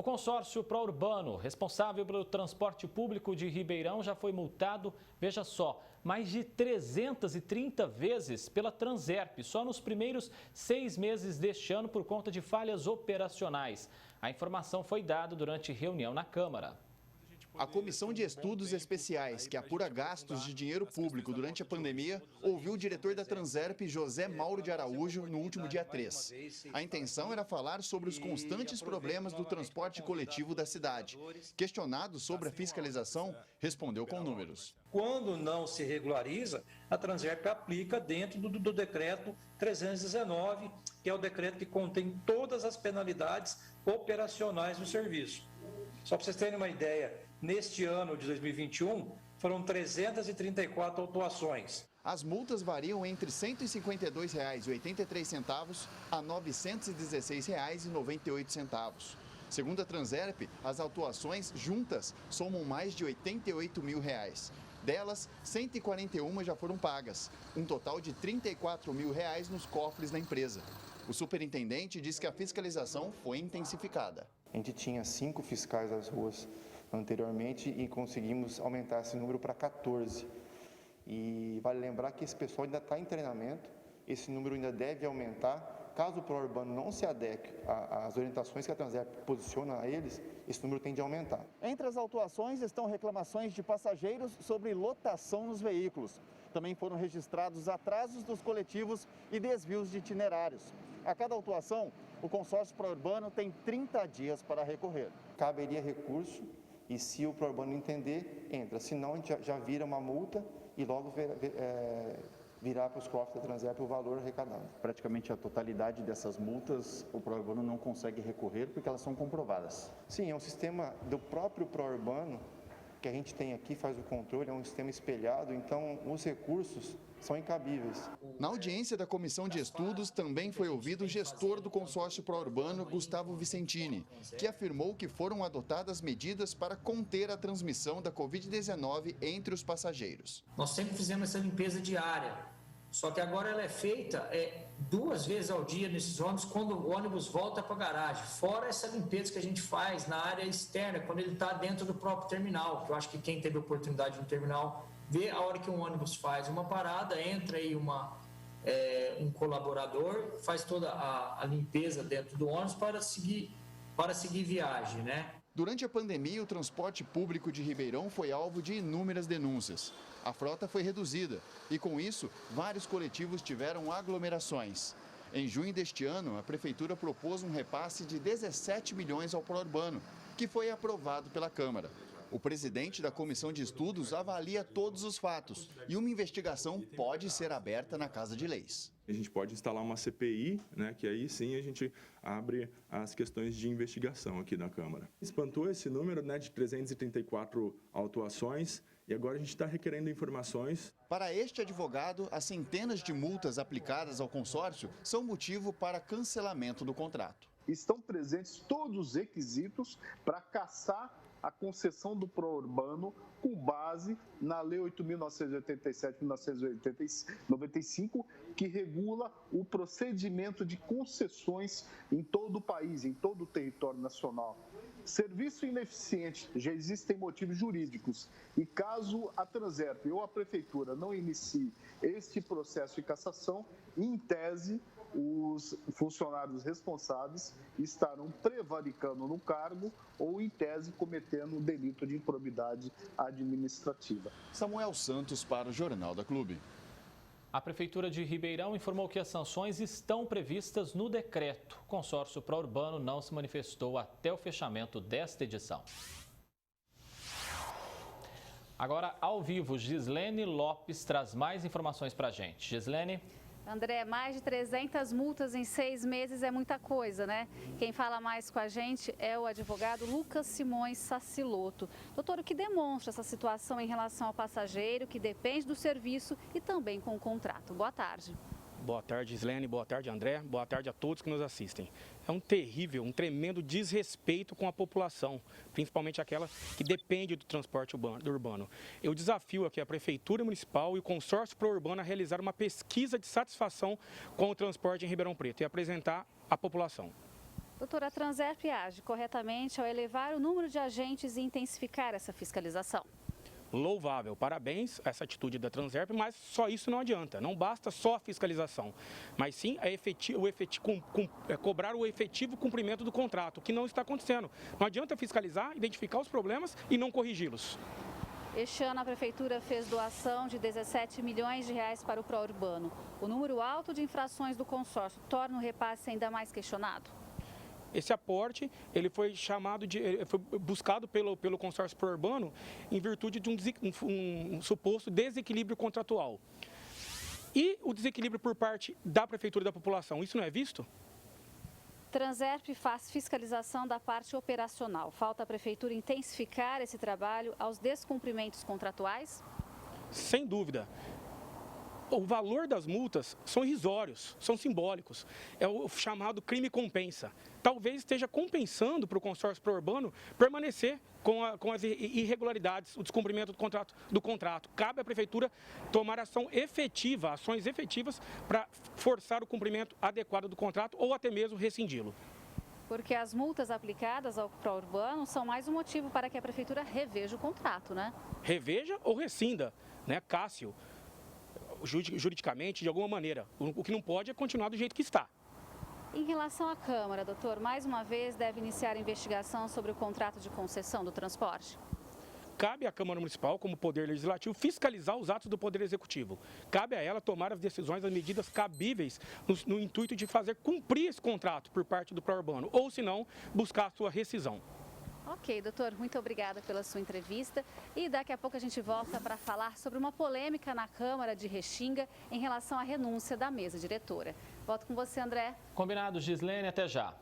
O consórcio Pró-Urbano, responsável pelo transporte público de Ribeirão, já foi multado, veja só, mais de 330 vezes pela Transerp, só nos primeiros 6 meses deste ano por conta de falhas operacionais. A informação foi dada durante reunião na Câmara. A Comissão de Estudos Especiais, que apura gastos de dinheiro público durante a pandemia, ouviu o diretor da Transerp, José Mauro de Araújo, no último dia 3. A intenção era falar sobre os constantes problemas do transporte coletivo da cidade. Questionado sobre a fiscalização, respondeu com números. Quando não se regulariza, a Transerp aplica dentro do decreto 319, que é o decreto que contém todas as penalidades operacionais do serviço. Só para vocês terem uma ideia, neste ano de 2021, foram 334 autuações. As multas variam entre R$ 152,83 a R$ 916,98. Segundo a Transerp, as autuações juntas somam mais de R$ 88 mil. Delas, 141 já foram pagas, um total de R$ 34 mil nos cofres da empresa. O superintendente diz que a fiscalização foi intensificada. A gente tinha 5 fiscais das ruas anteriormente e conseguimos aumentar esse número para 14. E vale lembrar que esse pessoal ainda está em treinamento, esse número ainda deve aumentar. Caso o Pró-Urbano não se adeque às orientações que a Transerp posiciona a eles, esse número tende a aumentar. Entre as autuações estão reclamações de passageiros sobre lotação nos veículos. Também foram registrados atrasos dos coletivos e desvios de itinerários. A cada autuação, o consórcio Pró-Urbano tem 30 dias para recorrer. Caberia recurso e, se o Pró-Urbano entender, entra. Senão, a gente já vira uma multa e logo virar para os cofres da Transerp o valor arrecadado. Praticamente a totalidade dessas multas, o Pró-Urbano não consegue recorrer porque elas são comprovadas. Sim, é um sistema do próprio Pró-Urbano que a gente tem aqui, faz o controle, é um sistema espelhado, então os recursos são incabíveis. Na audiência da Comissão de Estudos, também foi ouvido o gestor do consórcio Pró-Urbano, Gustavo Vicentini, que afirmou que foram adotadas medidas para conter a transmissão da Covid-19 entre os passageiros. Nós sempre fizemos essa limpeza diária, só que agora ela é feita 2 vezes ao dia nesses ônibus, quando o ônibus volta para a garagem. Fora essa limpeza que a gente faz na área externa, quando ele está dentro do próprio terminal, que eu acho que quem teve oportunidade no terminal vê a hora que um ônibus faz uma parada, entra aí um colaborador, faz toda a limpeza dentro do ônibus para seguir viagem, né? Durante a pandemia, o transporte público de Ribeirão foi alvo de inúmeras denúncias. A frota foi reduzida e, com isso, vários coletivos tiveram aglomerações. Em junho deste ano, a Prefeitura propôs um repasse de 17 milhões ao Pró-Urbano, que foi aprovado pela Câmara. O presidente da Comissão de Estudos avalia todos os fatos e uma investigação pode ser aberta na Casa de Leis. A gente pode instalar uma CPI, né, que aí sim a gente abre as questões de investigação aqui da Câmara. Espantou esse número, né, de 334 autuações e agora a gente está requerendo informações. Para este advogado, as centenas de multas aplicadas ao consórcio são motivo para cancelamento do contrato. Estão presentes todos os requisitos para cassar a concessão do Pró-Urbano com base na Lei 8.987/1995, que regula o procedimento de concessões em todo o país, em todo o território nacional. Serviço ineficiente, já existem motivos jurídicos e caso a Transerp ou a Prefeitura não inicie este processo de cassação, em tese, os funcionários responsáveis estarão prevaricando no cargo ou, em tese, cometendo um delito de improbidade administrativa. Samuel Santos para o Jornal da Clube. A Prefeitura de Ribeirão informou que as sanções estão previstas no decreto. O consórcio Pró-Urbano não se manifestou até o fechamento desta edição. Agora, ao vivo, Gislene Lopes traz mais informações para a gente. Gislene? André, mais de 300 multas em 6 meses é muita coisa, né? Quem fala mais com a gente é o advogado Lucas Simões Saciloto. Doutor, o que demonstra essa situação em relação ao passageiro que depende do serviço e também com o contrato? Boa tarde. Boa tarde, Gislene. Boa tarde, André. Boa tarde a todos que nos assistem. É um terrível, um tremendo desrespeito com a população, principalmente aquela que depende do transporte urbano. Eu desafio aqui a Prefeitura Municipal e o Consórcio Pró-Urbano a realizar uma pesquisa de satisfação com o transporte em Ribeirão Preto e apresentar à população. Doutora, a Transerp age corretamente ao elevar o número de agentes e intensificar essa fiscalização. Louvável, parabéns a essa atitude da Transerp, mas só isso não adianta, não basta só a fiscalização, mas sim cobrar o efetivo cumprimento do contrato, o que não está acontecendo. Não adianta fiscalizar, identificar os problemas e não corrigi-los. Este ano a Prefeitura fez doação de 17 milhões de reais para o pró-urbano. O número alto de infrações do consórcio torna o repasse ainda mais questionado. Esse aporte ele foi buscado pelo consórcio pró-urbano em virtude de um suposto desequilíbrio contratual. E o desequilíbrio por parte da Prefeitura e da população, isso não é visto? Transerp faz fiscalização da parte operacional. Falta a Prefeitura intensificar esse trabalho aos descumprimentos contratuais? Sem dúvida. O valor das multas são irrisórios, são simbólicos. É o chamado crime compensa. Talvez esteja compensando para o consórcio pró-urbano permanecer com as irregularidades, o descumprimento do contrato. Cabe à Prefeitura tomar ações efetivas para forçar o cumprimento adequado do contrato ou até mesmo rescindi-lo. Porque as multas aplicadas ao pró-urbano são mais um motivo para que a Prefeitura reveja o contrato, né? Reveja ou rescinda, né, Cássio? Juridicamente, de alguma maneira. O que não pode é continuar do jeito que está. Em relação à Câmara, doutor, mais uma vez deve iniciar a investigação sobre o contrato de concessão do transporte? Cabe à Câmara Municipal, como Poder Legislativo, fiscalizar os atos do Poder Executivo. Cabe a ela tomar as decisões, as medidas cabíveis no intuito de fazer cumprir esse contrato por parte do pró-urbano, ou, se não, buscar a sua rescisão. Ok, doutor, muito obrigada pela sua entrevista e daqui a pouco a gente volta para falar sobre uma polêmica na Câmara de Restinga em relação à renúncia da mesa diretora. Volto com você, André. Combinado, Gislene, até já.